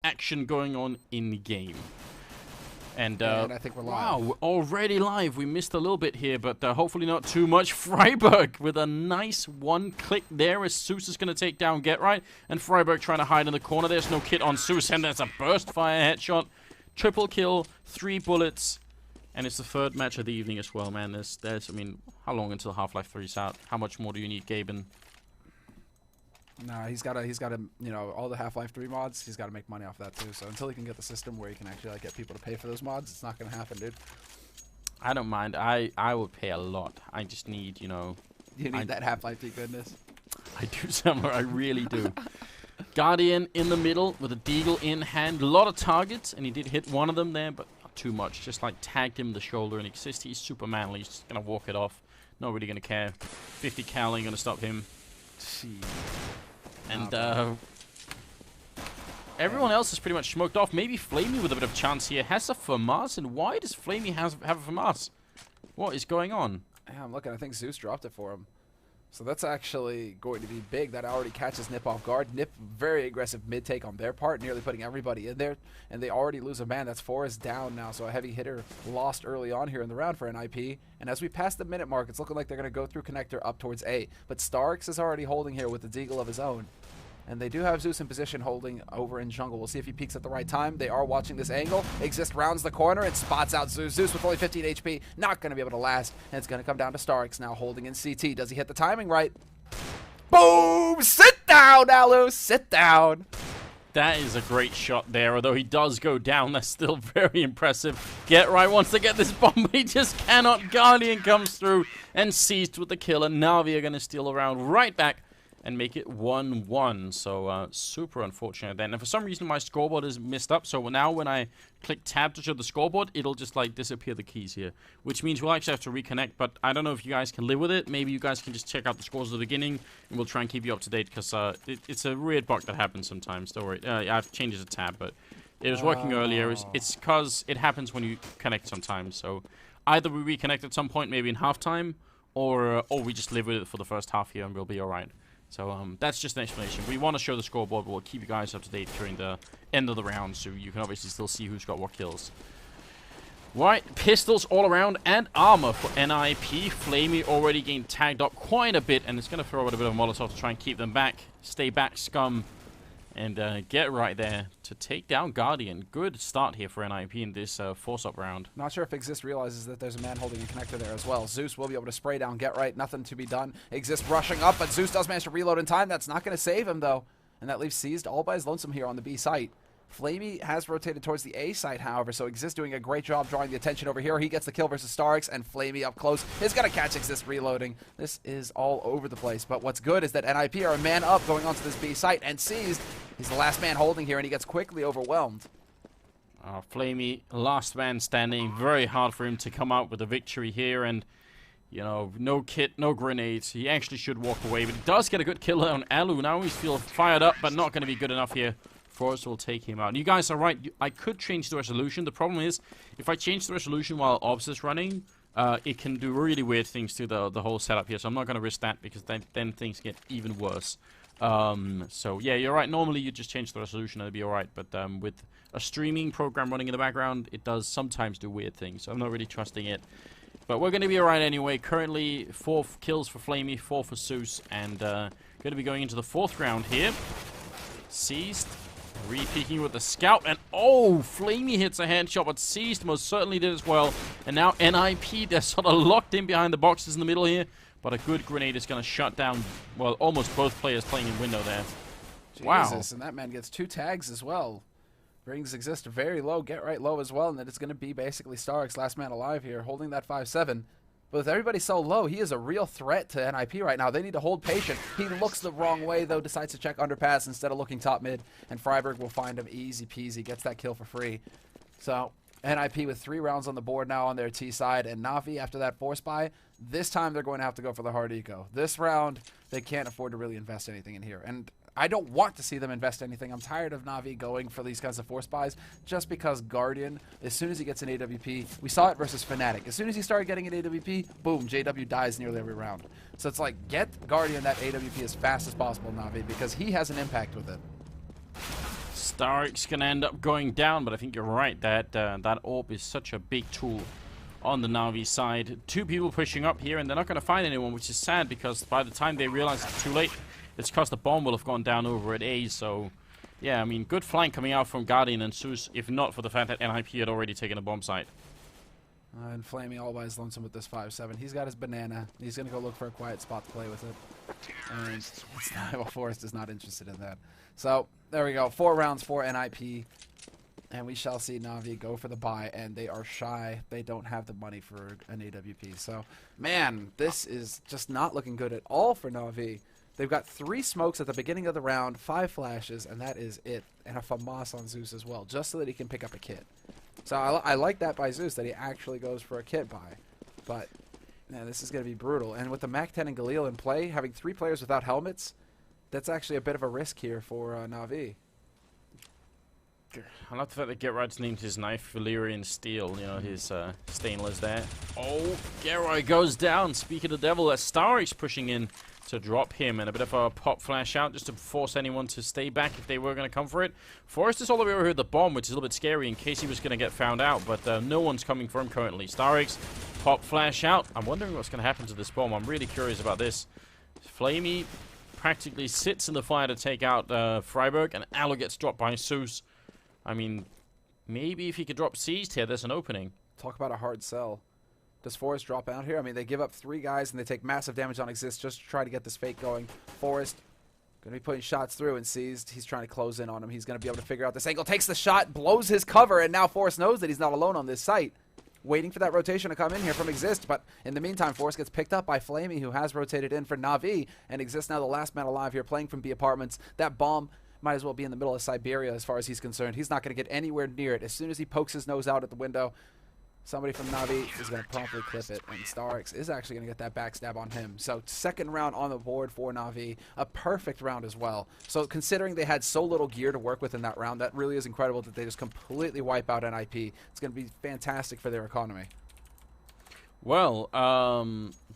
action going on in the game. And I think we're live. Wow, we're already live. We missed a little bit here, but hopefully not too much. Freiburg with a nice one click there as Zeus is going to take down Get Right. And Freiburg trying to hide in the corner. There's no kit on Zeus, and there's a burst fire headshot. Triple kill, 3 bullets. And it's the 3rd match of the evening as well, man. I mean, how long until Half-Life 3's out? How much more do you need, Gaben? Nah, he's got to, you know, all the Half-Life 3 mods, he's got to make money off that too. So until he can get the system where he can actually like get people to pay for those mods, it's not going to happen, dude. I don't mind. I would pay a lot. I just need, you know... You need that Half-Life 3 goodness. I do, Summer. I really do. Guardian in the middle with a deagle in hand. A lot of targets, and he did hit one of them there, but not too much. Just like tagged him in the shoulder, and Exist, he's super manly. He's just going to walk it off. Not really going to care. 50 cal ain't going to stop him. Jeez. And everyone else is pretty much smoked off. Maybe Flamey with a bit of chance here. Has a FAMAS, and why does Flamey have a FAMAS? What is going on? Yeah, I'm looking. I think Zeus dropped it for him. So that's actually going to be big. That already catches NiP off guard. NiP, very aggressive mid-take on their part, nearly putting everybody in there. And they already lose a man. That's Forrest down now. So a heavy hitter lost early on here in the round for NiP. And as we pass the minute mark, it's looking like they're going to go through connector up towards A. But Starks is already holding here with the deagle of his own. And they do have Zeus in position holding over in jungle. We'll see if he peeks at the right time. They are watching this angle. Exist rounds the corner and spots out Zeus. Zeus with only 15 HP. Not going to be able to last. And it's going to come down to Starks now holding in CT. Does he hit the timing right? Boom! Sit down, Alu! Sit down! That is a great shot there. Although he does go down, that's still very impressive. Get Right wants to get this bomb, but he just cannot. Guardian comes through and seized with the kill. And NaVi are going to steal around right back and make it 1-1. So super unfortunate then. And for some reason my scoreboard is messed up. So now when I click tab to show the scoreboard, it'll just like disappear the keys here. Which means we'll actually have to reconnect. But I don't know if you guys can live with it. Maybe you guys can just check out the scores at the beginning. And we'll try and keep you up to date. Because it's a weird bug that happens sometimes. Don't worry. I've changed the tab. But it was working earlier. It's because it happens when you connect sometimes. So either we reconnect at some point, maybe in halftime. Or we just live with it for the first half here and we'll be alright. So that's just an explanation. We want to show the scoreboard, but we'll keep you guys up to date during the end of the round, so you can obviously still see who's got what kills. Right, pistols all around and armor for NiP. Flamey already gained tagged up quite a bit, and it's going to throw out a bit of Molotov to try and keep them back. Stay back, scum. And Get Right there to take down Guardian. Good start here for NiP in this force-up round. Not sure if Exist realizes that there's a man holding a connector there as well. Zeus will be able to spray down Get Right. Nothing to be done. Exist rushing up, but Zeus does manage to reload in time. That's not going to save him, though. And that leaves Seized all by his lonesome here on the B site. Flamey has rotated towards the A site, however, so Exist doing a great job drawing the attention over here. He gets the kill versus Starks, and Flamey up close is going to catch Exist reloading. This is all over the place, but what's good is that NiP are a man up going onto this B site, and Seized, he's the last man holding here, and he gets quickly overwhelmed. Flamey, last man standing. Very hard for him to come out with a victory here, and you know, no kit, no grenades. He actually should walk away, but he does get a good kill on Alu. Now he's feels fired up, but not going to be good enough here. Forrest will take him out. You guys are right. I could change the resolution. The problem is, if I change the resolution while Obs is running, it can do really weird things to the whole setup here. So I'm not going to risk that because then things get even worse. So yeah, you're right. Normally you just change the resolution and it'll be alright. But with a streaming program running in the background, it does sometimes do weird things. So I'm not really trusting it. But we're going to be alright anyway. Currently 4 kills for Flamey, 4 for Zeus, and going to be going into the 4th round here. Seized. Re-peeking with the scout, and oh, Flamey hits a handshot, but Seized most certainly did as well. And now NiP, they're sort of locked in behind the boxes in the middle here, but a good grenade is going to shut down, well, almost both players playing in window there. Jesus, wow. And that man gets 2 tags as well. Brings Exist very low, Get Right low as well, and then it's going to be basically Starks, last man alive here, holding that 5-7. But with everybody so low, he is a real threat to NiP right now. They need to hold patient. He looks the wrong way, though, decides to check underpass instead of looking top mid. And Freiburg will find him easy peasy, gets that kill for free. So NiP with 3 rounds on the board now on their T side. And NaVi, after that force buy, this time they're going to have to go for the hard eco. This round, they can't afford to really invest anything in here. And I don't want to see them invest anything. I'm tired of NaVi going for these kinds of force buys just because Guardian, as soon as he gets an AWP, we saw it versus Fnatic. As soon as he started getting an AWP, boom, JW dies nearly every round. So it's like, get Guardian that AWP as fast as possible, NaVi, because he has an impact with it. Starrick's gonna end up going down, but I think you're right that that orb is such a big tool on the NaVi side. 2 people pushing up here, and they're not gonna find anyone, which is sad because by the time they realize it's too late, it's because the bomb will have gone down over at A. So, yeah, I mean, good flank coming out from Guardian and Zeus, if not for the fact that NiP had already taken a bomb site. And Flamey all by his lonesome with this 5-7. He's got his banana. He's going to go look for a quiet spot to play with it. And it's not, well, Forrest is not interested in that. So, there we go. 4 rounds for NiP. And we shall see NaVi go for the buy. And they are shy. They don't have the money for an AWP. So, man, this is just not looking good at all for NaVi. They've got 3 smokes at the beginning of the round, 5 flashes, and that is it. And a FAMAS on Zeus as well, just so that he can pick up a kit. So I like that by Zeus, that he actually goes for a kit buy. But, man, this is going to be brutal. And with the MAC-10 and Galil in play, having 3 players without helmets, that's actually a bit of a risk here for NaVi. I like the fact that GetRight's named his knife Valyrian Steel, you know, his stainless there. Oh, GetRight goes down. Speak of the devil, Starrick's pushing in to drop him, and a bit of a pop flash out just to force anyone to stay back if they were going to come for it. Forrest is all the way over here at the bomb, which is a little bit scary in case he was going to get found out, but no one's coming for him currently. Starrick's pop flash out. I'm wondering what's going to happen to this bomb. I'm really curious about this. Flamey practically sits in the fire to take out Freiburg, and Allo gets dropped by Zeus. I mean, maybe if he could drop Seized here, there's an opening. Talk about a hard sell. Does Forrest drop out here? I mean, they give up 3 guys, and they take massive damage on Exist just to try to get this fake going. Forrest going to be putting shots through, and Seized, he's trying to close in on him. He's going to be able to figure out this angle. Takes the shot, blows his cover, and now Forrest knows that he's not alone on this site. Waiting for that rotation to come in here from Exist, but in the meantime, Forrest gets picked up by Flamey, who has rotated in for NaVi, and Exist now the last man alive here, playing from B Apartments. That bomb might as well be in the middle of Siberia as far as he's concerned. He's not going to get anywhere near it. As soon as he pokes his nose out at the window, somebody from NaVi is going to promptly clip it, and Starrick's is actually going to get that backstab on him. So, 2nd round on the board for NaVi. A perfect round as well. So, considering they had so little gear to work with in that round, that really is incredible that they just completely wipe out NiP. It's going to be fantastic for their economy. Well,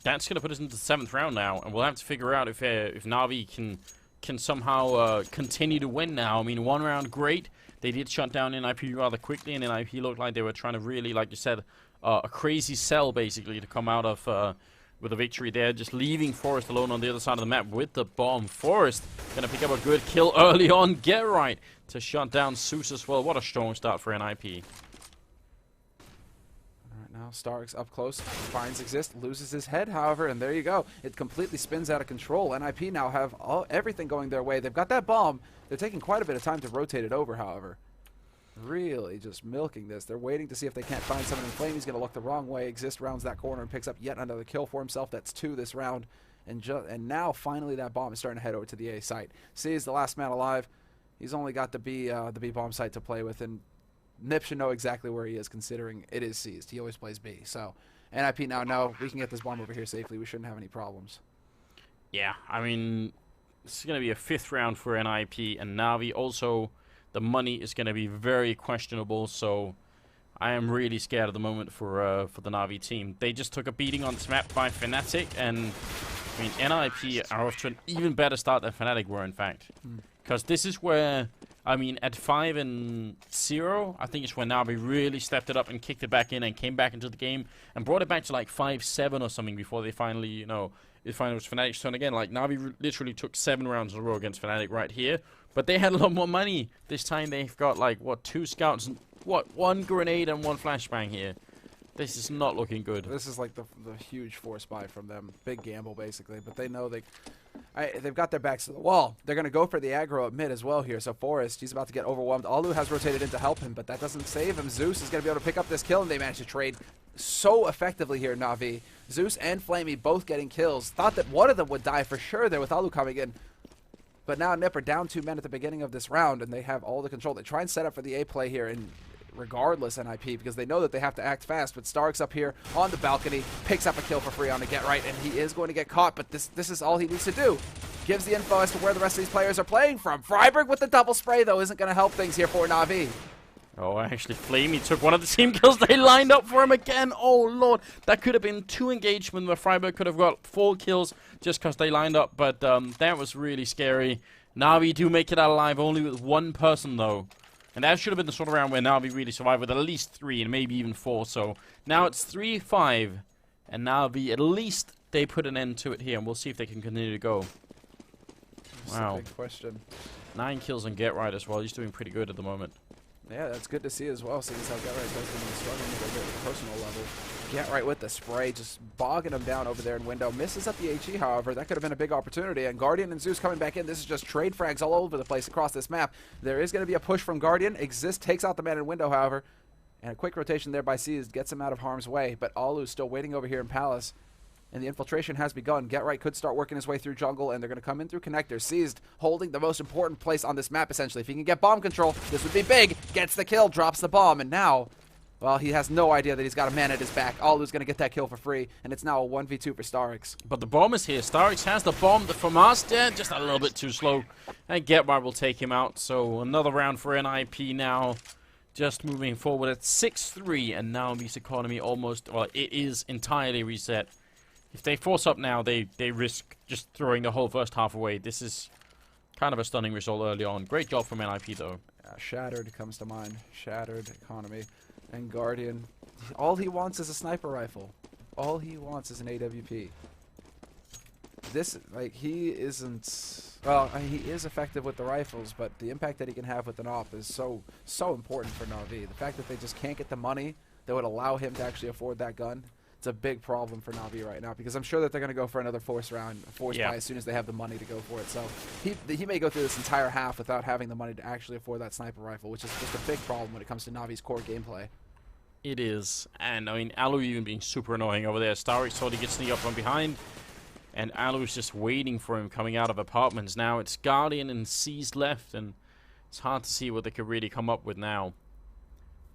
that's going to put us into the 7th round now, and we'll have to figure out if NaVi can somehow continue to win now. I mean, 1 round, great. They did shut down NiP rather quickly, and NiP looked like they were trying to really, like you said, a crazy sell, basically, to come out of with a victory there, just leaving Forrest alone on the other side of the map with the bomb. Forrest going to pick up a good kill early on. GetRight to shut down Zeus as well. What a strong start for NiP. Now Starrick's up close, finds Exist, loses his head, however, and there you go. It completely spins out of control. NiP now have everything going their way. They've got that bomb. They're taking quite a bit of time to rotate it over, however. Really just milking this. They're waiting to see if they can't find someone, and Flamey's going to look the wrong way. Exist rounds that corner and picks up yet another kill for himself. That's 2 this round. And now, finally, that bomb is starting to head over to the A site. C is the last man alive. He's only got the B bomb site to play with, and NiP should know exactly where he is, considering it is Seized. He always plays B. So, NiP now know we can get this bomb over here safely. We shouldn't have any problems. Yeah, I mean, this is going to be a 5th round for NiP and NaVi. Also, the money is going to be very questionable, so I am really scared at the moment for the NaVi team. They just took a beating on this map by Fnatic, and I mean, NiP are off to an even better start than Fnatic were, in fact. Because this is where, I mean, at 5-0, I think it's when NaVi really stepped it up and kicked it back in and came back into the game and brought it back to like 5-7 or something before they finally, you know, it finally was Fnatic's turn again. Like, NaVi literally took 7 rounds in a row against Fnatic right here, but they had a lot more money. This time they've got like, what, 2 scouts and, what, 1 grenade and 1 flashbang here. This is not looking good. This is like the huge force buy from them. Big gamble, basically. But they know they've got their backs to the wall. They're going to go for the aggro at mid as well here. So Forrest, he's about to get overwhelmed. Alu has rotated in to help him, but that doesn't save him. Zeus is going to be able to pick up this kill, and they managed to trade so effectively here, NaVi. Zeus and Flamey both getting kills. Thought that one of them would die for sure there with Alu coming in. But now NiP are down 2 men at the beginning of this round, and they have all the control. They try and set up for the A play here, and regardless NiP, because they know that they have to act fast. But Starrick's up here on the balcony, picks up a kill for free on the GetRight, and he is going to get caught, but this is all he needs to do. Gives the info as to where the rest of these players are playing from. Freiburg with the double spray, though, isn't going to help things here for NaVi. Oh, actually, Flamey took one of the team kills. They lined up for him again. Oh, Lord. That could have been 2 engagements where Freiburg could have got 4 kills just because they lined up. But that was really scary. NaVi do make it out alive only with one person, though. And that should have been the sort of round where NaVi really survived with at least 3 and maybe even 4. So now it's 3-5. And NaVi, at least they put an end to it here. And we'll see if they can continue to go. Wow. That's a big question. 9 kills on Get Right as well. He's doing pretty good at the moment. Yeah, that's good to see as well, seeing as how Get Right has been struggling a little bit at the personal level. Get Right with the spray, just bogging him down over there in window. Misses up the HE, however. That could have been a big opportunity. And Guardian and Zeus coming back in. This is just trade frags all over the place across this map. There is going to be a push from Guardian. Exist takes out the man in window, however. And a quick rotation there by Seized gets him out of harm's way. But Alu's still waiting over here in Palace. And the infiltration has begun. Get Right could start working his way through jungle, and they're going to come in through connectors. Seized holding the most important place on this map, essentially. If he can get bomb control, this would be big. Gets the kill, drops the bomb, and now, well, he has no idea that he's got a man at his back. Alu's going to get that kill for free, and it's now a 1v2 for Starix. But the bomb is here. Starix has the bomb from us. Just a little bit too slow. And Get Right will take him out. So another round for NiP now. Just moving forward at 6-3, and now this economy almost, well, it is entirely reset. If they force up now, they risk just throwing the whole first half away. This is kind of a stunning result early on. Great job from NiP, though. Shattered comes to mind. Shattered economy. And Guardian, all he wants is a sniper rifle. All he wants is an AWP. This, like, he isn't... Well, he is effective with the rifles, but the impact that he can have with an AWP is so important for NaVi. The fact that they just can't get the money that would allow him to actually afford that gun, it's a big problem for NaVi right now, because I'm sure that they're going to go for another force buy as soon as they have the money to go for it. So he may go through this entire half without having the money to actually afford that sniper rifle, which is just a big problem when it comes to NaVi's core gameplay. It is. And, I mean, Alu even being super annoying over there. Starix thought he gets sneak up from behind. And Alu's just waiting for him coming out of apartments. Now it's Guardian and Seized left, and it's hard to see what they could really come up with now.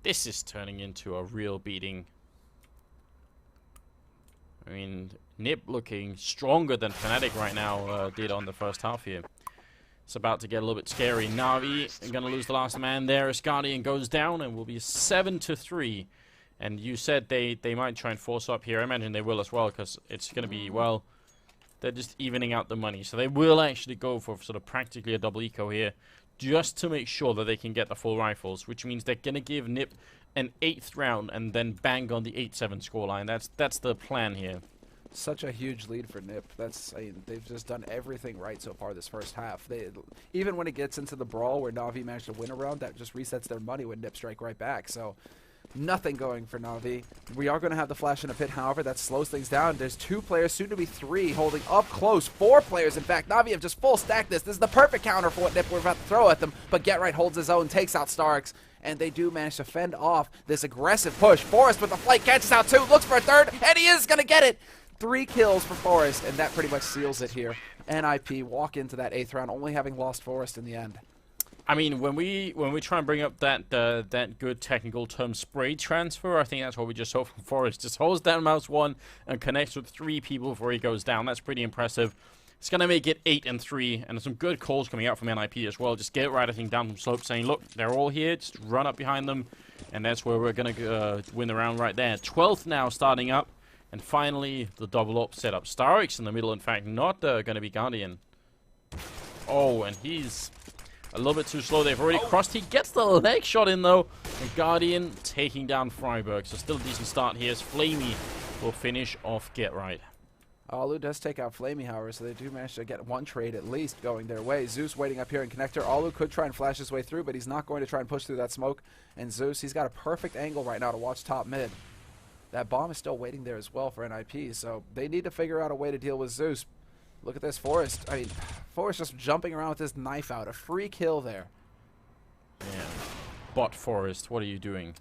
This is turning into a real beating. I mean, NiP looking stronger than Fnatic right now did on the first half here. It's about to get a little bit scary. NaVi are going to lose the last man there as Guardian goes down, and will be 7-3. And you said they might try and force up here. I imagine they will as well, because it's going to be, well, they're just evening out the money. So they will actually go for sort of practically a double eco here, just to make sure that they can get the full rifles, which means they're going to give NiP an 8th round and then bang on the 8-7 scoreline. That's the plan here. Such a huge lead for NiP. I mean, they've just done everything right so far this first half. Even when it gets into the brawl where NaVi managed to win a round, that just resets their money when NiP strike right back. So nothing going for NaVi. We are going to have the flash in a pit, however, that slows things down. There's 2 players, soon to be 3, holding up close. 4 players, in fact. NaVi have just full stacked this. This is the perfect counter for what NiP were about to throw at them, but Get Right holds his own, takes out Starix, and they do manage to fend off this aggressive push. Forrest with the flight catches out 2, looks for a 3rd, and he is going to get it. 3 kills for Forrest, and that pretty much seals it here. NiP walk into that 8th round, only having lost Forrest in the end. I mean, when we try and bring up that good technical term, spray transfer, I think that's what we just saw from Forrest. Just holds down mouse 1 and connects with 3 people before he goes down. That's pretty impressive. It's going to make it 8-3, and some good calls coming out from NiP as well. Just Get Right, I think, down from slope, saying, look, they're all here. Just run up behind them, and that's where we're going to win the round right there. 12th now starting up, and finally the double up setup. Starix in the middle, in fact, not going to be Guardian. Oh, and he's a little bit too slow. They've already crossed. He gets the leg shot in, though. And Guardian taking down Freiburg. So still a decent start here as Flamey will finish off Get Right. Alu does take out Flamey, however, so they do manage to get 1 trade at least going their way. Zeus waiting up here in connector. Alu could try and flash his way through, but he's not going to try and push through that smoke. And Zeus, he's got a perfect angle right now to watch top mid. That bomb is still waiting there as well for NiP, so they need to figure out a way to deal with Zeus. Look at this, Forrest. I mean, Forrest just jumping around with his knife out. A free kill there. Yeah. Bot Forrest, what are you doing?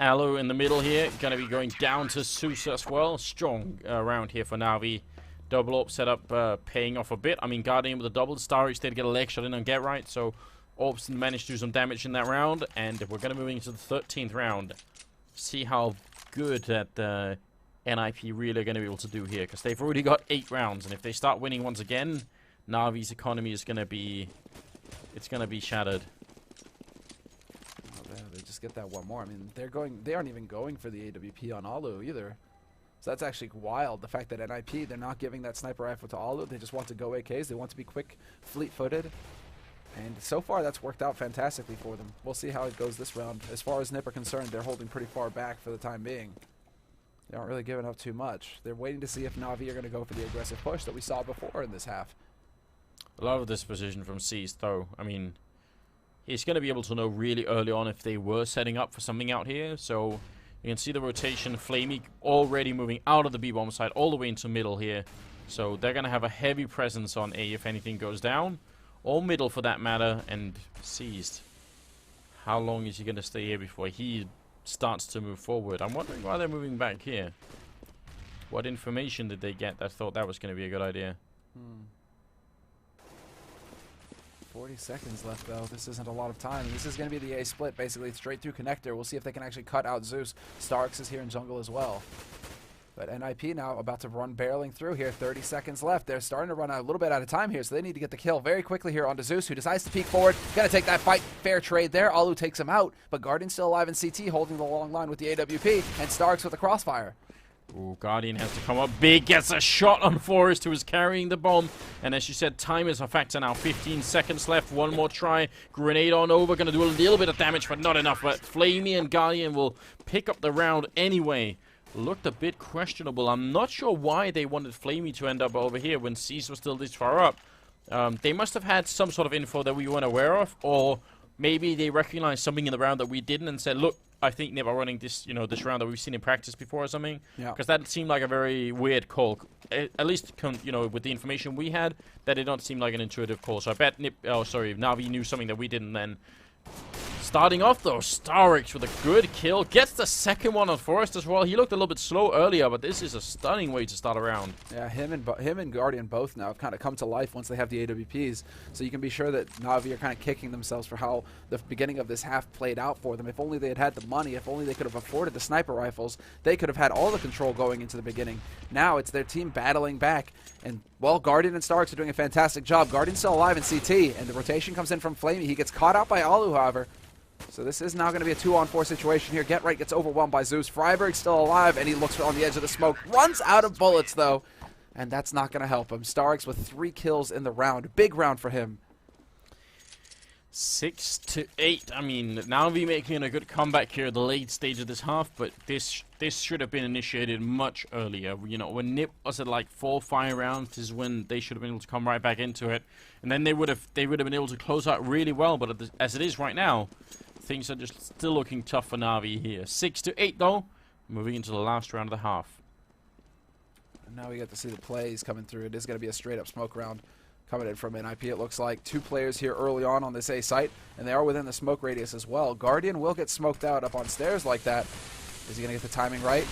Alu in the middle here, going to be going down to Zeus as well. Strong round here for NaVi. Double up setup paying off a bit. I mean, Guardian with a double. Starix did get a leg shot in on Get Right, so Orbs managed to do some damage in that round. And we're going to move into the 13th round. See how good that NiP really are going to be able to do here, because they've already got 8 rounds, and if they start winning once again, NaVi's economy is going to be, it's going to be shattered. Oh, they just get that one more. I mean, they aren't even going for the AWP on Alu either. So that's actually wild. The fact that NiP, they're not giving that sniper rifle to Alu. They just want to go AKs. They want to be quick, fleet-footed. And so far, that's worked out fantastically for them. We'll see how it goes this round. As far as NiP are concerned, they're holding pretty far back for the time being. They aren't really giving up too much. They're waiting to see if NaVi are going to go for the aggressive push that we saw before in this half. A lot of this position from Seized, though. I mean, he's going to be able to know really early on if they were setting up for something out here. So you can see the rotation. Flamey already moving out of the B-bomb side all the way into middle here. So they're going to have a heavy presence on A if anything goes down. Or middle for that matter. And Seized. How long is he going to stay here before he starts to move forward? I'm wondering why they're moving back here. What information did they get that thought that was going to be a good idea? 40 seconds left, though. This isn't a lot of time. This is going to be the A split, basically, straight through connector. We'll see if they can actually cut out Zeus. Starks is here in jungle as well. But NiP now about to run barreling through here. 30 seconds left. They're starting to run a little bit out of time here, so they need to get the kill very quickly here onto Zeus, who decides to peek forward. Gonna take that fight. Fair trade there. Alu takes him out, but Guardian's still alive in CT, holding the long line with the AWP, and Starks with the crossfire. Ooh, Guardian has to come up big, gets a shot on Forrest, who is carrying the bomb. And as you said, time is a factor now. 15 seconds left, one more try. Grenade on over, gonna do a little bit of damage, but not enough. But Flamey and Guardian will pick up the round anyway. Looked a bit questionable. I'm not sure why they wanted Flamey to end up over here when Cease was still this far up. They must have had some sort of info that we weren't aware of, or maybe they recognized something in the round that we didn't and said, look, I think NiP are running this, this round that we've seen in practice before or something. Yeah. Because that seemed like a very weird call. At least, with the information we had, that did not seem like an intuitive call. So I bet NaVi knew something that we didn't then. Starting off though, Starix with a good kill. Gets the second one on Forrest as well. He looked a little bit slow earlier, but this is a stunning way to start a round. Yeah, him and Guardian both now have kind of come to life once they have the AWPs. So you can be sure that NaVi are kind of kicking themselves for how the beginning of this half played out for them. If only they had had the money, if only they could have afforded the sniper rifles, they could have had all the control going into the beginning. Now it's their team battling back. And, well, Guardian and Starks are doing a fantastic job. Guardian's still alive in CT, and the rotation comes in from Flamey. He gets caught out by Alu, however. So this is now going to be a 2-on-4 situation here. Get Right gets overwhelmed by Zeus. Freiberg's still alive, and he looks on the edge of the smoke. Runs out of bullets, though, and that's not going to help him. Starks with 3 kills in the round. Big round for him. 6-8. I mean, NaVi making a good comeback here at the late stage of this half, but this should have been initiated much earlier. When NiP was at like 4 or 5 rounds is when they should have been able to come right back into it, and then they would have been able to close out really well. But as it is right now, things are just still looking tough for NaVi here. 6-8 though, moving into the last round of the half. And now we get to see the plays coming through. It is going to be a straight up smoke round. Coming in from NiP, it looks like 2 players here early on this A site, and they are within the smoke radius as well. Guardian will get smoked out up on stairs like that. Is he going to get the timing right?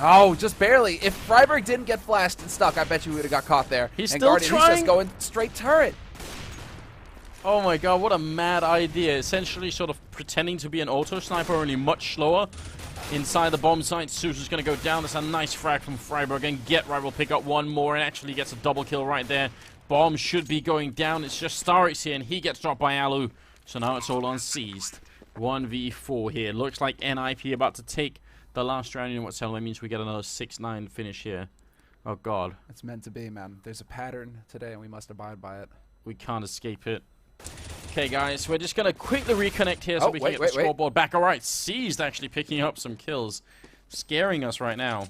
Oh, just barely. If Freiberg didn't get flashed and stuck, I bet you we would have got caught there. He's and still Guardian, trying. He's just going straight turret. Oh my god, what a mad idea. Essentially sort of pretending to be an auto sniper, only much slower. Inside the bomb site, Zeus going to go down. That's a nice frag from Freiberg, and Get Right will pick up one more and actually gets a double kill right there. Bomb should be going down. It's just Starix here, and he gets dropped by Alu. So now it's all on Seized. 1v4 here. Looks like NiP about to take the last round in what's hell. That means we get another 6-9 finish here. Oh god. It's meant to be, man. There's a pattern today, and we must abide by it. We can't escape it. Okay, guys, we're just going to quickly reconnect here so we can get the scoreboard back. All right, Seized actually picking up some kills. Scaring us right now.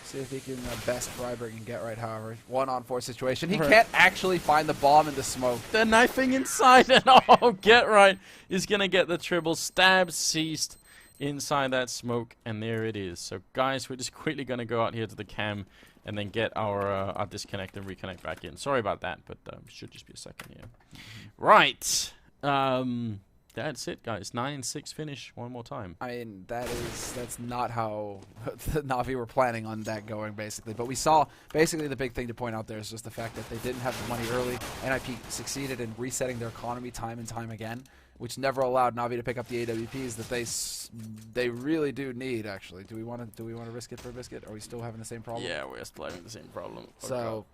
See if he can best Freiberg and Get Right, however. 1-on-4 situation. He can't actually find the bomb in the smoke. They're knifing inside, and oh, Get Right is going to get the triple stab. Seized inside that smoke, and there it is. So, guys, we're just quickly going to go out here to the cam and then get our disconnect and reconnect back in. Sorry about that, but should just be a second here. Right. That's it, guys. 9-6 finish one more time. I mean, that's not how the NaVi were planning on that going, basically. But we saw, basically, the big thing to point out there is just the fact that they didn't have the money early. NiP succeeded in resetting their economy time and time again, which never allowed NaVi to pick up the AWPs that they really do need. Actually, do we want to risk it for a biscuit? Are we still having the same problem? Yeah, we're still having the same problem. So.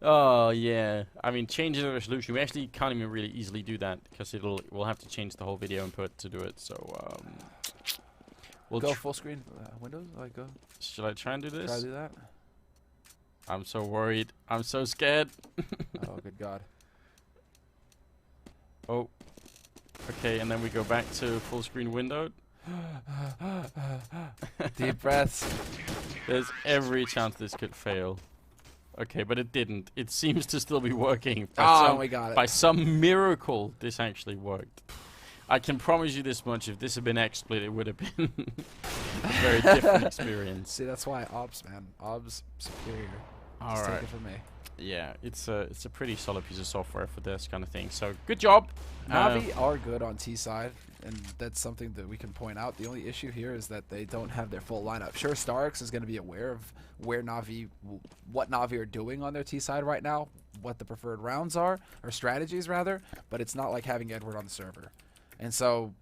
Oh yeah, I mean, changing the resolution, we actually can't even really easily do that because we'll have to change the whole video input to do it. So We'll go full screen windows. Like go. Should I try and do this? Try to do that. I'm so worried. I'm so scared. Oh, good God. Oh. Okay, and then we go back to full screen window. Deep breaths. There's every chance this could fail. Okay, but it didn't. It seems to still be working. We got it. By some miracle, this actually worked. I can promise you this much: if this had been XSplit, it would have been a very different experience. See, that's why OBS, man. OBS superior. All Just right. take it from me. Yeah, it's a pretty solid piece of software for this kind of thing. So good job. NaVi are good on T side, and that's something that we can point out. The only issue here is that they don't have their full lineup. Sure, Starks is going to be aware of what NaVi are doing on their T side right now, what the preferred rounds are, or strategies rather, but it's not like having Edward on the server. And so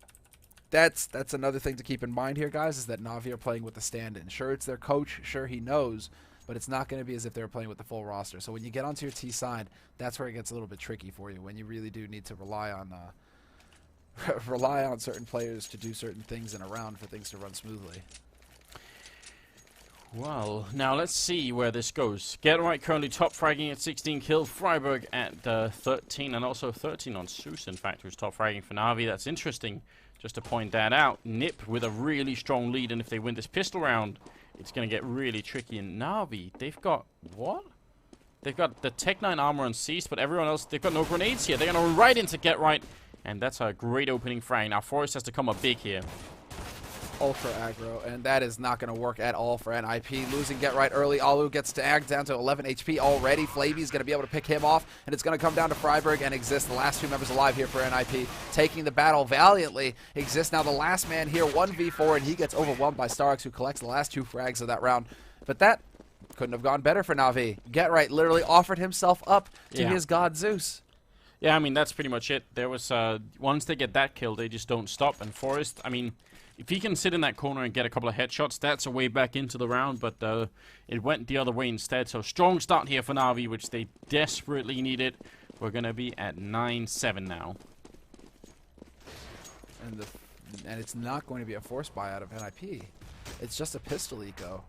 that's another thing to keep in mind here, guys, is that NaVi are playing with the stand-in. Sure, it's their coach. Sure, he knows. But it's not going to be as if they're playing with the full roster. So when you get onto your T side, that's where it gets a little bit tricky for you. When you really do need to rely on certain players to do certain things in a round for things to run smoothly. Well, now let's see where this goes. Get Right currently top fragging at 16 kills. Freiburg at 13, and also 13 on Zeus, in fact, who's top fragging for NaVi. That's interesting, just to point that out. NiP with a really strong lead, and if they win this pistol round, it's going to get really tricky. And NaVi, they've got what? They've got the Tech 9 armor on Cease, but everyone else, they've got no grenades here. They're going to run right into Get Right, and that's a great opening frag. Now, Forest has to come up big here. Ultra aggro, and that is not going to work at all for NiP. Losing Get Right early. Alu gets tagged down to 11 HP already. Flavy's going to be able to pick him off, and it's going to come down to Freiburg and Exist, the last two members alive here for NiP, taking the battle valiantly. Exist now the last man here, 1v4, and he gets overwhelmed by Starks, who collects the last two frags of that round. But that couldn't have gone better for NaVi. Get Right literally offered himself up to his god Zeus. Yeah, I mean, that's pretty much it. There was, once they get that kill, they just don't stop. And Forest, I mean, if he can sit in that corner and get a couple of headshots, that's a way back into the round, but it went the other way instead. So strong start here for NaVi, which they desperately needed. We're going to be at 9-7 now. And it's not going to be a forced buyout of NiP. It's just a pistol eco.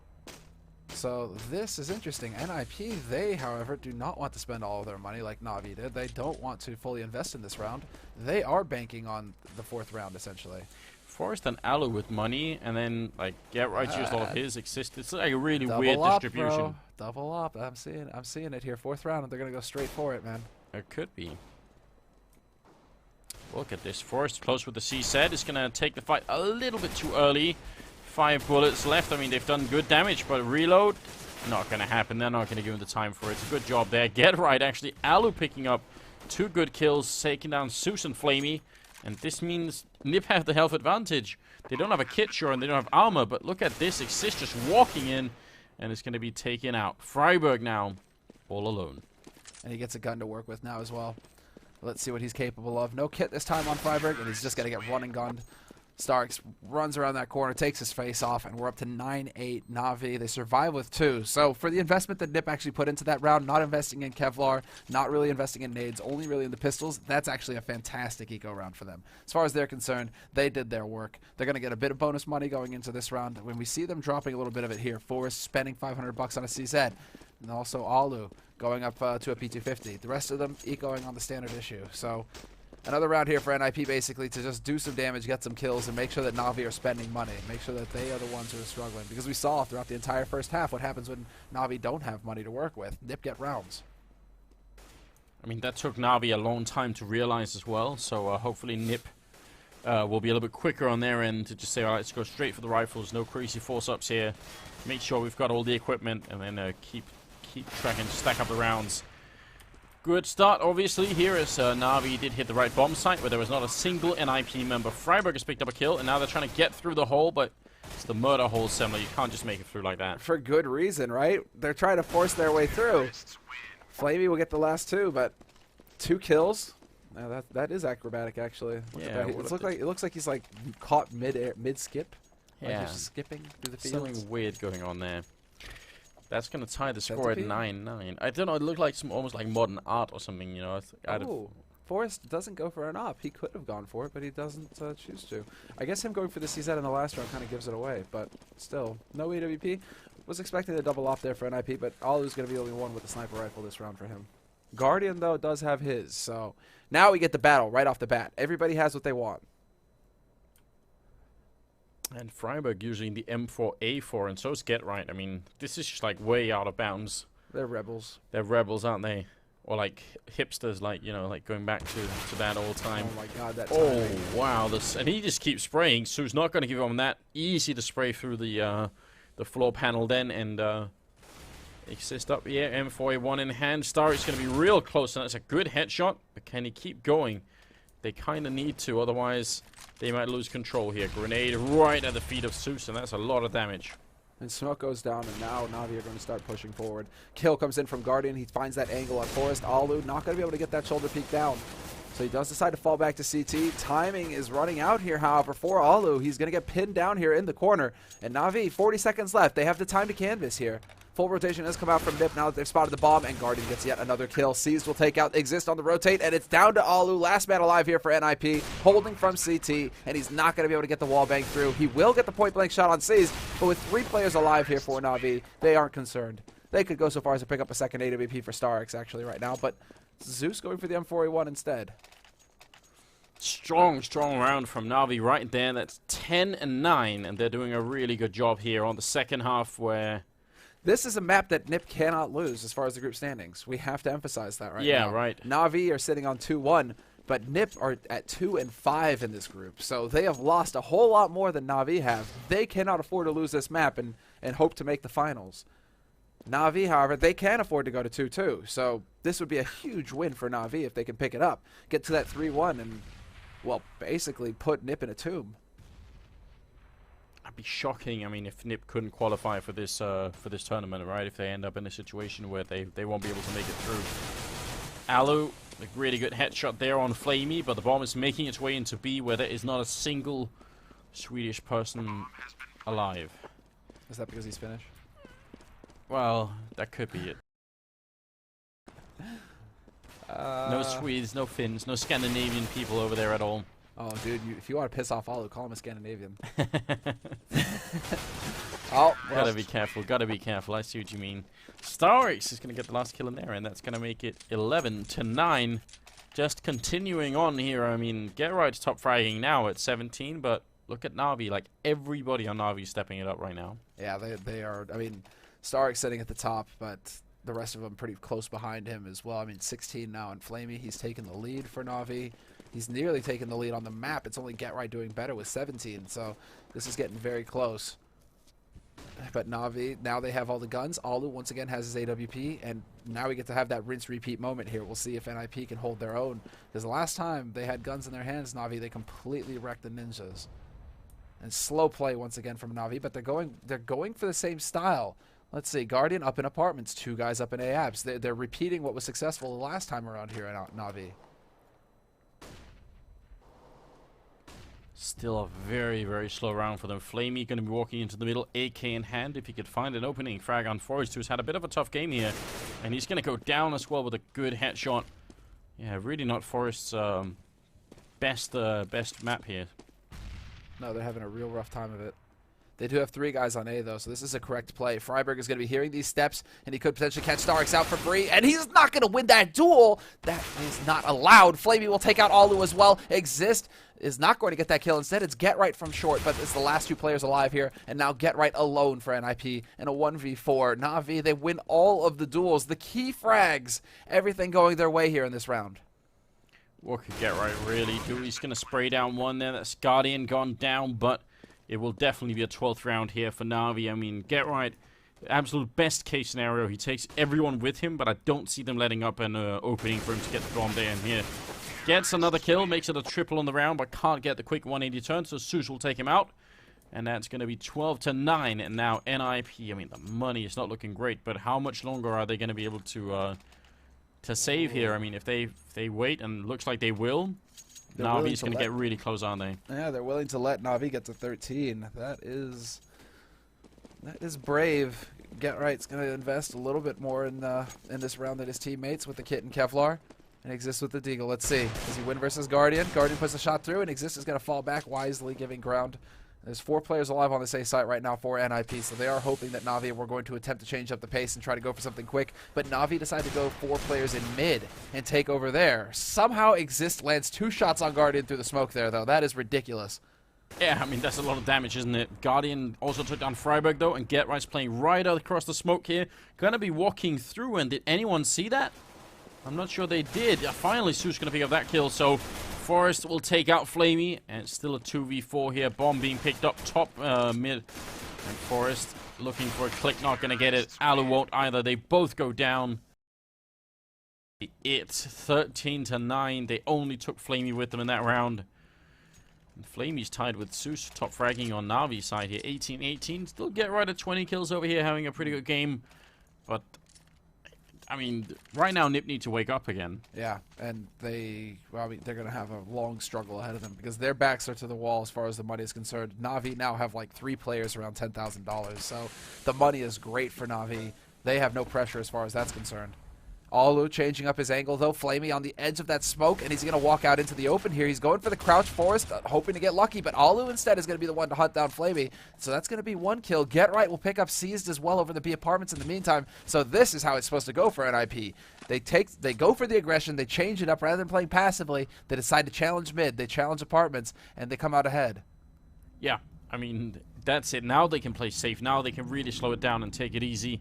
So this is interesting. NiP, they, however, do not want to spend all of their money like NaVi did. They don't want to fully invest in this round. They are banking on the fourth round, essentially. Forrest and Alu with money, and then, like, Get Right used all of his. It's like a really Double weird up, distribution. bro. Double up. I'm seeing it here. Fourth round, and they're going to go straight for it, man. It could be. Look at this. Forrest close with the C set. Is going to take the fight a little bit too early. 5 bullets left. I mean, they've done good damage, but reload, not going to happen. They're not going to give him the time for it. It's a good job there. Get Right, actually. Alu picking up 2 good kills, taking down Zeus and Flamey. And this means NiP have the health advantage. They don't have a kit, sure, and they don't have armor, but look at this. Exist just walking in, and it's going to be taken out. Freiburg now, all alone. And he gets a gun to work with now as well. Let's see what he's capable of. No kit this time on Freiburg, and he's just going to get run and gunned. Starks runs around that corner, takes his face off, and we're up to 9-8 NaVi. They survive with 2. So for the investment that NiP actually put into that round, not investing in Kevlar, not really investing in nades, only really in the pistols, that's actually a fantastic eco round for them. As far as they're concerned, they did their work. They're going to get a bit of bonus money going into this round. When we see them dropping a little bit of it here, Forrest spending $500 on a CZ, and also Alu going up to a P250. The rest of them ecoing on the standard issue. So another round here for NiP, basically, to just do some damage, get some kills, and make sure that NaVi are spending money. Make sure that they are the ones who are struggling. Because we saw throughout the entire first half what happens when NaVi don't have money to work with. NiP get rounds. I mean, that took NaVi a long time to realize as well, so hopefully NiP will be a little bit quicker on their end to just say, all right, let's go straight for the rifles, no crazy force-ups here. Make sure we've got all the equipment, and then keep tracking, stack up the rounds. Good start, obviously, here as NaVi did hit the right bomb site where there was not a single NiP member. Freiburg has picked up a kill, and now they're trying to get through the hole, but it's the murder hole similar. You can't just make it through like that. For good reason, right? They're trying to force their way through. Flamey will get the last 2, but 2 kills. Now that is acrobatic, actually. Yeah, it looks like he's like caught mid skip. Yeah, like he's skipping through the field. Something weird going on there. That's gonna tie the score at 9-9. I don't know. It looked like some almost like modern art or something, you know. Out of Forrest doesn't go for an op. He could have gone for it, but he doesn't choose to. I guess him going for the CZ in the last round kind of gives it away, but still, no EWP. Was expecting a double op there for NiP, but Alu's going to be the only one with the sniper rifle this round for him. Guardian, though, does have his, so now we get the battle right off the bat. Everybody has what they want. And Freiburg using the M4A4, and so is Get Right. I mean, this is just like way out of bounds. They're rebels. They're rebels, aren't they? Or like hipsters, like, you know, like going back to that old time. Oh my god, that Oh, timing. wow. And he just keeps spraying, so he's not going to give him that easy to spray through the floor panel then, and assist up here. M4A1 in hand. Star is going to be real close, and that's a good headshot, but can he keep going? They kind of need to, otherwise they might lose control here. Grenade right at the feet of Zeus, and that's a lot of damage. And smoke goes down, and now NaVi are going to start pushing forward. Kill comes in from Guardian. He finds that angle on Forrest. Alu not going to be able to get that shoulder peek down. So he does decide to fall back to CT. Timing is running out here, however, for Alu. He's going to get pinned down here in the corner. And NaVi, 40 seconds left. They have the time to canvas here. Full rotation has come out from NiP now that they've spotted the bomb, and Guardian gets yet another kill. Seized will take out Exist on the rotate, and it's down to Alu. Last man alive here for NiP, holding from CT, and he's not going to be able to get the wall bang through. He will get the point-blank shot on Seized, but with 3 players alive here for NaVi, they aren't concerned. They could go so far as to pick up a second AWP for StarX actually right now, but Zeus going for the M4A1 instead. Strong round from NaVi right there. That's 10-9, and they're doing a really good job here on the second half where... This is a map that NiP cannot lose as far as the group standings. We have to emphasize that right now. Yeah, right. NaVi are sitting on 2-1, but NiP are at 2-5 in this group. So they have lost a whole lot more than NaVi have. They cannot afford to lose this map and hope to make the finals. NaVi, however, they can afford to go to 2-2. So this would be a huge win for NaVi if they can pick it up, get to that 3-1, and, well, basically put NiP in a tomb. That'd be shocking. I mean, if NiP couldn't qualify for this tournament, right? If they end up in a situation where they won't be able to make it through. Alu, a really good headshot there on Flamey, but the bomb is making its way into B, where there is not a single Swedish person alive. Is that because he's Finnish? Well, that could be it. No Swedes, no Finns, no Scandinavian people over there at all. Oh, dude, if you want to piss off Alu, call him a Scandinavian. Oh, well. Gotta be careful. I see what you mean. StarX is going to get the last kill in there, and that's going to make it 11-9. Just continuing on here. I mean, Get Right's top fragging now at 17, but look at NaVi. Like, everybody on NaVi is stepping it up right now. Yeah, they are. I mean, StarX sitting at the top, but the rest of them pretty close behind him as well. I mean, 16 now, and Flamey, he's taken the lead for NaVi. He's nearly taken the lead on the map. It's only Get Right doing better with 17, so this is getting very close. But NaVi, now they have all the guns. Alu once again has his AWP, and now we get to have that rinse-repeat moment here. We'll see if NiP can hold their own, because the last time they had guns in their hands, NaVi, they completely wrecked the ninjas. And slow play once again from NaVi, but they're going for the same style. Let's see, Guardian up in apartments, 2 guys up in A-Abs. They're repeating what was successful the last time around here at NaVi. Still a very, very slow round for them. Flamey going to be walking into the middle, AK in hand. If he could find an opening, frag on Forrest, who's had a bit of a tough game here. And he's going to go down as well with a good headshot. Yeah, really not Forrest's best map here. No, they're having a real rough time of it. They do have 3 guys on A, though, so this is a correct play. Freiburg is going to be hearing these steps, and he could potentially catch StarX out for free, and he's not going to win that duel. That is not allowed. Flamey will take out Alu as well. Exist is not going to get that kill. Instead, it's Get Right from short, but it's the last 2 players alive here, and now Get Right alone for NiP in a 1v4. NaVi, they win all of the duels. The key frags, everything going their way here in this round. What could Get Right really do? He's going to spray down one there. That's Guardian gone down, but it will definitely be a 12th round here for NaVi. I mean, Get Right, absolute best case scenario. He takes everyone with him, but I don't see them letting up an opening for him to get the bomb there and here. Gets another kill, makes it a triple on the round, but can't get the quick 180 turn, so Zeus will take him out. And that's going to be 12-9, and now NiP, I mean, the money is not looking great, but how much longer are they going to be able to save here? I mean, if they wait, and looks like they will, NaVi's going to get really close, aren't they? Yeah, they're willing to let NaVi get to 13. That is brave. Get Right's going to invest a little bit more in this round than his teammates with the Kit and Kevlar. And Exist with the Deagle. Let's see. Does he win versus Guardian? Guardian puts a shot through, and Exist is going to fall back wisely, giving ground. There's 4 players alive on this A site right now for NiP, so they are hoping that NaVi were going to attempt to change up the pace and try to go for something quick, but NaVi decided to go 4 players in mid and take over there. Somehow Exist lands 2 shots on Guardian through the smoke there, though. That is ridiculous. Yeah, I mean, that's a lot of damage, isn't it? Guardian also took down Freiburg, though, and GetRight's playing right across the smoke here. Gonna be walking through, and did anyone see that? I'm not sure they did. Finally, Su's going to pick up that kill, so Forest will take out Flamey, and it's still a 2v4 here. Bomb being picked up top mid, and Forest looking for a click, not going to get it. Alu won't either. They both go down. It's 13-9. They only took Flamey with them in that round. And Flamey's tied with Zeus, top fragging on Navi's side here. 18-18. Still GetRight at 20 kills over here, having a pretty good game, but I mean, right now, NiP need to wake up again. Yeah, and they're going to have a long struggle ahead of them because their backs are to the wall as far as the money is concerned. NaVi now have like 3 players around $10,000, so the money is great for NaVi. They have no pressure as far as that's concerned. Alu changing up his angle, though. Flamey on the edge of that smoke, and he's going to walk out into the open here. He's going for the crouch Forest, hoping to get lucky, but Alu instead is going to be the one to hunt down Flamey. So that's going to be 1 kill. GetRight will pick up Seized as well over the B apartments in the meantime. So this is how it's supposed to go for NiP. They go for the aggression, they change it up rather than playing passively. They decide to challenge mid, they challenge apartments, and they come out ahead. Yeah, I mean, that's it. Now they can play safe. Now they can really slow it down and take it easy.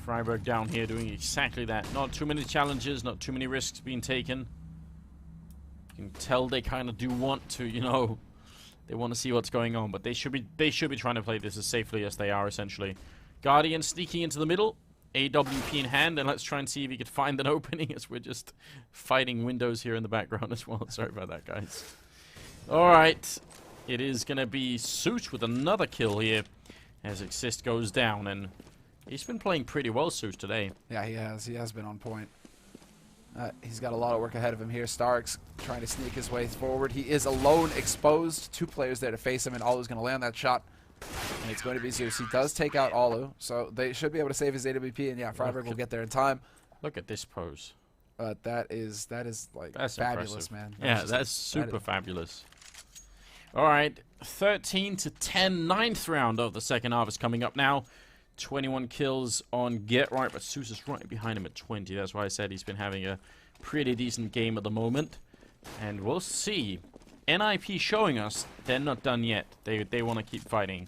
Freiburg down here doing exactly that. Not too many challenges, not too many risks being taken. You can tell they kind of do want to, you know, they want to see what's going on, but they should be trying to play this as safely as they are, essentially. Guardian sneaking into the middle, AWP in hand, and let's try and see if he could find an opening as we're just fighting windows here in the background as well. Sorry about that, guys. Alright, it is going to be Such with another kill here as Exist goes down, and he's been playing pretty well, Such, today. Yeah, he has. He has been on point. He's got a lot of work ahead of him here. Starks trying to sneak his way forward. He is alone, exposed. 2 players there to face him, and Alu's going to land that shot. And it's going to be Zeus. He does take out Alu, so they should be able to save his AWP, and yeah, Freiburg will get there in time. Look at this pose. That is like that's fabulous, impressive. man. Yeah, that's super fabulous. All right, 13-10, 9th round of the second half is coming up now. 21 kills on GetRight, but Zeus is right behind him at 20. That's why I said he's been having a pretty decent game at the moment. And we'll see. NiP showing us they're not done yet. They want to keep fighting.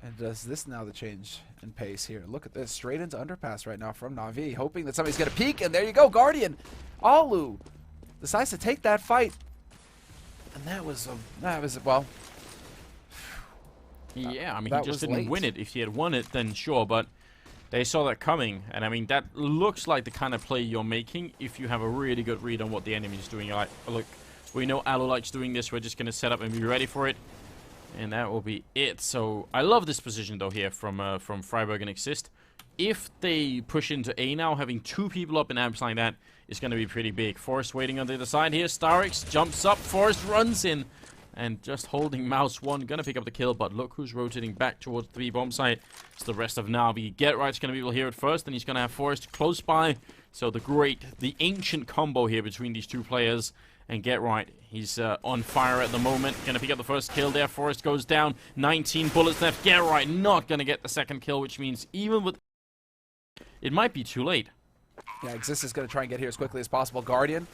And does this now the change in pace here? Look at this. Straight into underpass right now from NaVi, hoping that somebody's going to peek. And there you go, Guardian. Alu decides to take that fight. And that was, well... Yeah, I mean, he just didn't win it. If he had won it, then sure, but they saw that coming. And, I mean, that looks like the kind of play you're making if you have a really good read on what the enemy's doing. You're like, look, we know Alu likes doing this. We're just going to set up and be ready for it. And that will be it. So, I love this position, though, here from Freiburg and Exist. If they push into A now, having 2 people up in amps like that is going to be pretty big. Forest waiting on the other side here. Starix jumps up. Forest runs in. And just holding mouse 1, gonna pick up the kill, but look who's rotating back towards the bomb site. It's the rest of NaVi. GetRight's gonna be able to hear it first, and he's gonna have Forest close by. So the ancient combo here between these 2 players. And GetRight, he's on fire at the moment. Gonna pick up the first kill there. Forest goes down. 19 bullets left. GetRight not gonna get the second kill, which means even with... it might be too late. Yeah, Exist is gonna try and get here as quickly as possible. Guardian.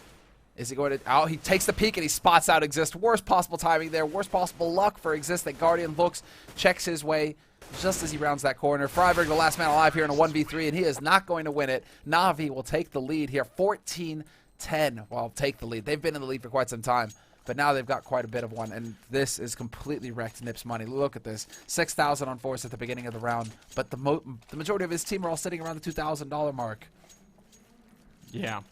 Is he going to out? He takes the peek and he spots out Exist. Worst possible timing there. Worst possible luck for Exist that Guardian looks, checks his way just as he rounds that corner. Freiburg, the last man alive here in a 1v3, and he is not going to win it. NaVi will take the lead here. 14-10. Well, take the lead. They've been in the lead for quite some time, but now they've got quite a bit of one, and this is completely wrecked NiP's money. Look at this. 6,000 on Force at the beginning of the round, but the majority of his team are all sitting around the $2,000 mark. Yeah.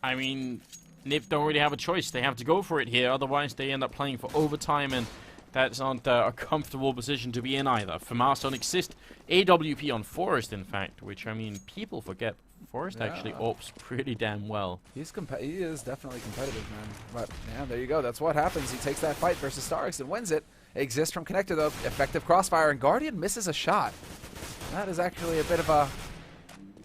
I mean... NiP don't really have a choice. They have to go for it here. Otherwise, they end up playing for overtime, and that's not a comfortable position to be in either. FAMAS on Exist. AWP on Forest, in fact, which, I mean, people forget. Forest actually ops pretty damn well. He is definitely competitive, man. But, yeah, there you go. That's what happens. He takes that fight versus Starix and wins it. Exist from Connector, though. Effective crossfire, and Guardian misses a shot. That is actually a bit of a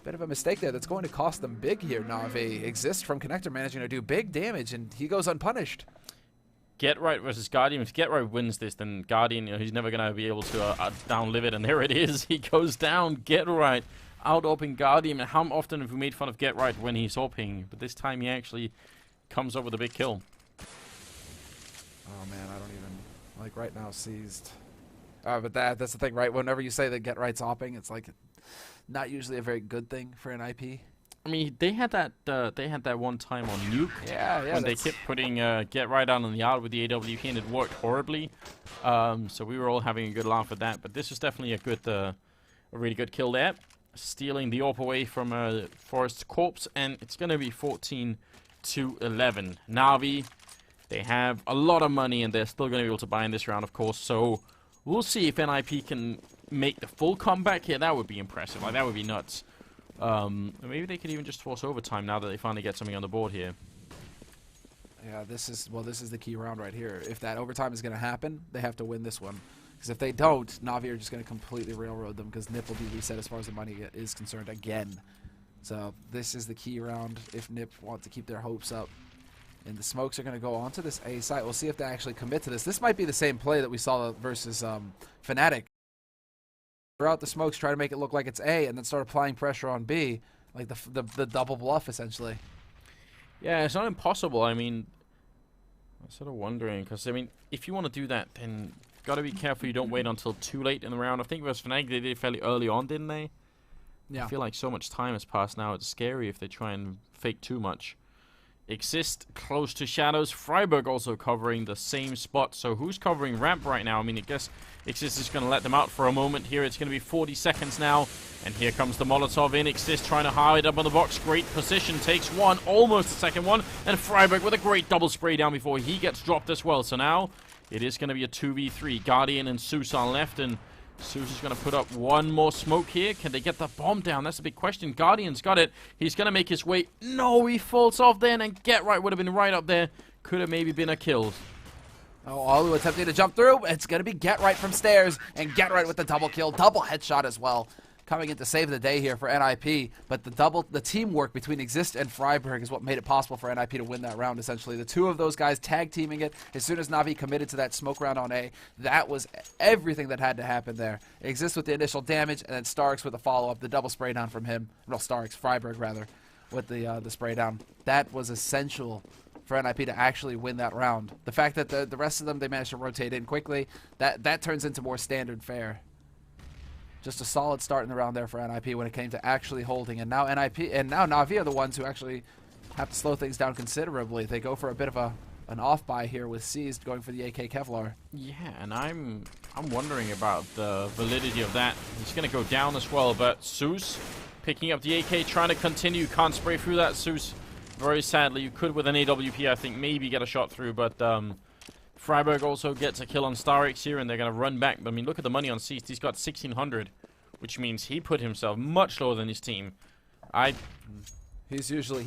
Bit of a mistake there. That's going to cost them big here, NaVi. Exist from Connector managing to do big damage, and he goes unpunished. Get Right versus Guardian. If Get Right wins this, then Guardian, he's never going to be able to downlive it. And there it is. He goes down. Get Right out-oping Guardian. And how often have we made fun of Get Right when he's oping? But this time he actually comes up with a big kill. Oh, man, I don't even... Like, right now, seized. But that's the thing, right? Whenever you say that Get Right's opping, it's like not usually a very good thing for NiP. I mean, they had that one time on Nuke. Yeah, when they kept putting Get Right out on the yard with the AWP, and it worked horribly. So we were all having a good laugh at that. But this was definitely a really good kill there, stealing the AWP away from Forest's corpse, and it's going to be 14-11. NaVi, they have a lot of money, and they're still going to be able to buy in this round, of course. So we'll see if NiP can make the full comeback here. That would be impressive. Like, that would be nuts. Maybe they could even just force overtime now that they finally get something on the board here. Yeah, this is the key round right here. If that overtime is going to happen, they have to win this one. Because if they don't, NaVi are just going to completely railroad them, because NiP will be reset as far as the money is concerned again. So this is the key round if NiP want to keep their hopes up. And the smokes are going to go onto this A site. We'll see if they actually commit to this. This might be the same play that we saw versus Fnatic. Throughout the smokes, try to make it look like it's A, and then start applying pressure on B, like the double bluff, essentially. Yeah, it's not impossible. I mean, I'm sort of wondering, because, I mean, if you want to do that, then you've got to be careful you don't wait until too late in the round. I think versus Fnatic, they did it fairly early on, didn't they? Yeah. I feel like so much time has passed now. It's scary if they try and fake too much. Exist close to Shadows. Freiburg also covering the same spot. So who's covering ramp right now? I mean, I guess Exist is going to let them out for a moment here. It's going to be 40 seconds now. And here comes the Molotov in. Exist trying to hide up on the box. Great position. Takes one. Almost the second one. And Freiburg with a great double spray down before he gets dropped as well. So now it is going to be a 2v3. Guardian and Zeus on left. And Zeus is going to put up one more smoke here. Can they get the bomb down? That's a big question. Guardian's got it. He's going to make his way. No, he falls off then. And Get Right would have been right up there. Could have maybe been a kill. Oh, Alu attempting to jump through. It's going to be Get Right from stairs. And Get Right with the double kill. Double headshot as well. Coming in to save the day here for NiP. But the teamwork between Exist and Freiburg is what made it possible for NiP to win that round, essentially. The two of those guys tag teaming it. As soon as NaVi committed to that smoke round on A, that was everything that had to happen there. Exist with the initial damage, and then Starks with a follow-up, the double spray down from him. Well, Freiburg rather, with the spray down. That was essential for NiP to actually win that round. The fact that the rest of them, they managed to rotate in quickly, that turns into more standard fare. Just a solid start in the round there for NiP when it came to actually holding. And now NaVi are the ones who actually have to slow things down considerably. They go for a bit of an off buy here with Seized going for the AK Kevlar. Yeah, and I'm wondering about the validity of that. He's going to go down as well, but Zeus picking up the AK, trying to continue. Can't spray through that, Zeus. Very sadly, you could with an AWP, I think, maybe get a shot through, but Freiburg also gets a kill on StarX here, and they're going to run back. I mean, look at the money on Seized. He's got 1,600, which means he put himself much lower than his team. He's usually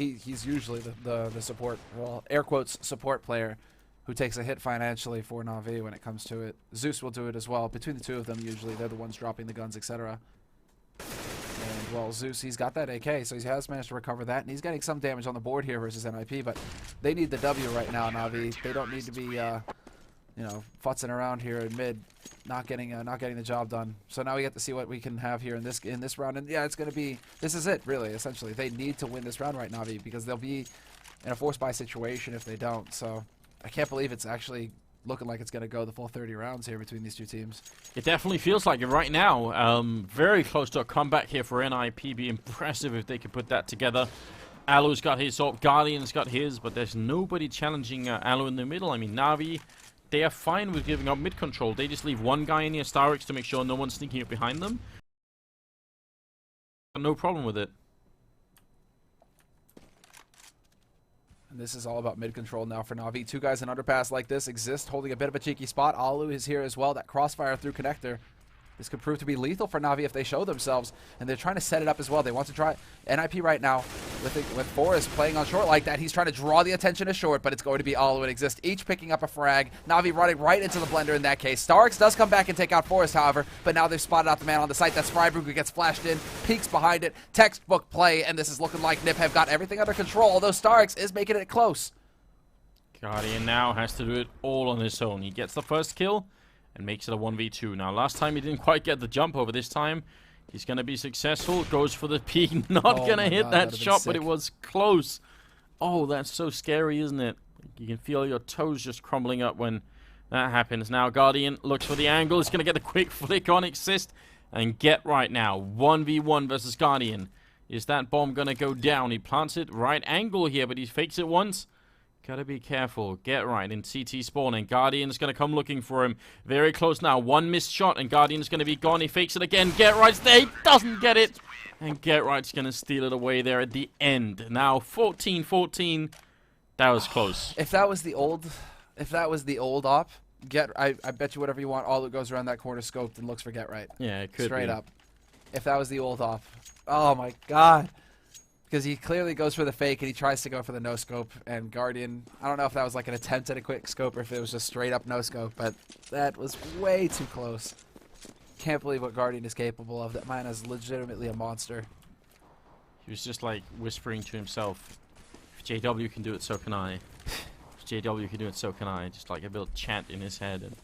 the support, well, air quotes, support player who takes a hit financially for NaVi when it comes to it. Zeus will do it as well. Between the two of them, usually, they're the ones dropping the guns, etc. And, well, Zeus, he's got that AK, so he has managed to recover that, and he's getting some damage on the board here versus NiP, but they need the W right now, NaVi. They don't need to be futzing around here in mid, not getting the job done. So now we get to see what we can have here in this round. And yeah, it's going to be, this is it, really, essentially. They need to win this round right now, NaVi, because they'll be in a forced buy situation if they don't. So I can't believe it's actually looking like it's going to go the full 30 rounds here between these two teams. It definitely feels like it right now. Very close to a comeback here for NiP. Be impressive if they could put that together. Alu's got his, Guardian's got his, but there's nobody challenging Alu in the middle. I mean, NaVi, they are fine with giving up mid control. They just leave one guy in here, StarX, to make sure no one's sneaking up behind them. No problem with it. And this is all about mid control now for NaVi. Two guys in underpass like this. Exist holding a bit of a cheeky spot. Alu is here as well. That crossfire through connector. This could prove to be lethal for NaVi if they show themselves, and they're trying to set it up as well. They want to try NiP right now with Forrest playing on short like that. He's trying to draw the attention to short, but it's going to be all that would exist. Each picking up a frag. NaVi running right into the blender in that case. Starks does come back and take out Forrest, however, but now they've spotted out the man on the site. That's Freiburg who gets flashed in, peeks behind it, textbook play, and this is looking like NiP have got everything under control, although Starks is making it close. Guardian now has to do it all on his own. He gets the first kill and makes it a 1v2. Now, last time he didn't quite get the jump over. This time, he's going to be successful. Goes for the peak. Not going to hit that shot, but it was close. Oh, that's so scary, isn't it? You can feel your toes just crumbling up when that happens. Now, Guardian looks for the angle. He's going to get the quick flick on Exist. And get right now. 1v1 versus Guardian. Is that bomb going to go down? He plants it right angle here, but he fakes it once. Gotta be careful. Get right in CT spawn, and Guardian's gonna come looking for him. Very close now. One missed shot, and Guardian's gonna be gone. He fakes it again. Get right's there. He doesn't get it. And Get right's gonna steal it away there at the end. Now 14-14. That was close. If that was the old op, I bet you whatever you want, all that goes around that corner scoped and looks for Get right. Yeah, it could Straight be. up. If that was the old op. Oh my god. Because he clearly goes for the fake and he tries to go for the no scope, and Guardian, I don't know if that was like an attempt at a quick scope or if it was just straight up no scope, but that was way too close. Can't believe what Guardian is capable of. That man is legitimately a monster. He was just like whispering to himself, if JW can do it, so can I. If JW can do it, so can I. Just like a little chant in his head, and it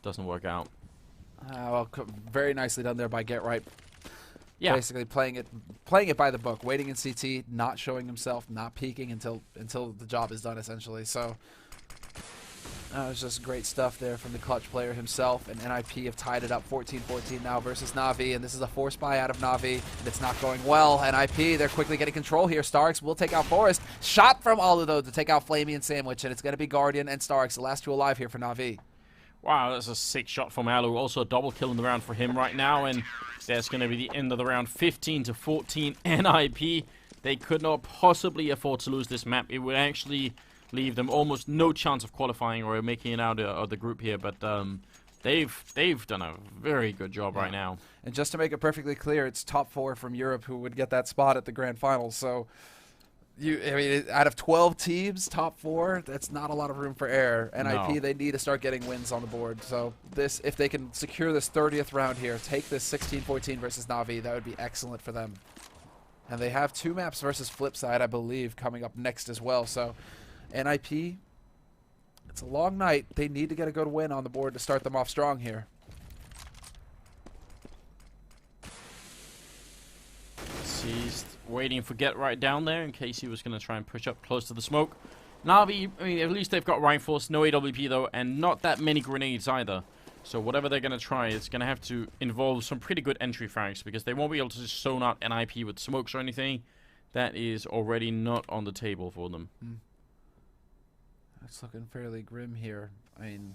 doesn't work out. Well, very nicely done there by Get Right. Yeah. Basically playing it by the book, waiting in CT, not showing himself, not peeking until the job is done, essentially. So it was just great stuff there from the clutch player himself, and NiP have tied it up 14-14 now versus NaVi, and this is a force buy out of NaVi, and it's not going well. NiP, they're quickly getting control here. Starks will take out Forrest. Shot from Alu, though, to take out Flamey and Sandwich, and it's going to be Guardian and Starks, the last two alive here for NaVi. Wow, that's a sick shot from Alu. Also a double kill in the round for him right now, and that's going to be the end of the round. 15-14 NiP. They could not possibly afford to lose this map. It would actually leave them almost no chance of qualifying or making it out of the group here, but they've done a very good job right now. And just to make it perfectly clear, it's top 4 from Europe who would get that spot at the grand finals. So I mean, out of 12 teams, top 4, that's not a lot of room for error. NiP, they need to start getting wins on the board. So this, if they can secure this 30th round here, take this 16-14 versus NaVi, that would be excellent for them. And they have 2 maps versus Flipside, I believe, coming up next as well. So NiP, it's a long night. They need to get a good win on the board to start them off strong here. He's waiting for Get Right down there in case he was going to try and push up close to the smoke. NaVi, I mean, at least they've got rifles, no AWP though, and not that many grenades either. So whatever they're going to try, it's going to have to involve some pretty good entry frags, because they won't be able to just zone out NiP with smokes or anything. That is already not on the table for them. It's looking fairly grim here. I mean,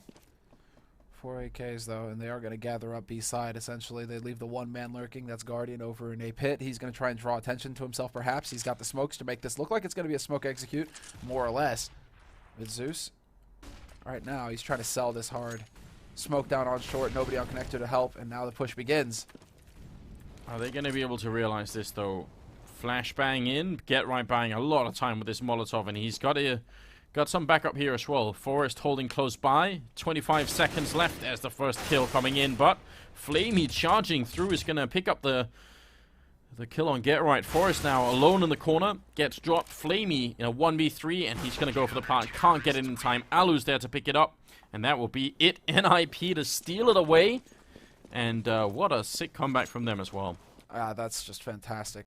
4 AKs though, and they are going to gather up B side. Essentially, they leave the one man lurking. That's Guardian over in a pit. He's going to try and draw attention to himself. Perhaps he's got the smokes to make this look like it's going to be a smoke execute, more or less. With Zeus, right now he's trying to sell this hard. Smoke down on short, nobody on connector to help, and now the push begins. Are they going to be able to realize this though? Flashbang in, Get Right buying a lot of time with this Molotov, and he's got some backup here as well. Forrest holding close by. 25 seconds left as the first kill coming in, but Flamey charging through is going to pick up the kill on Get Right. Forrest now alone in the corner. Gets dropped. Flamey in a 1v3, and he's going to go for the plant. Can't get it in time. Alu's there to pick it up, and that will be it. NiP to steal it away, and what a sick comeback from them as well. That's just fantastic.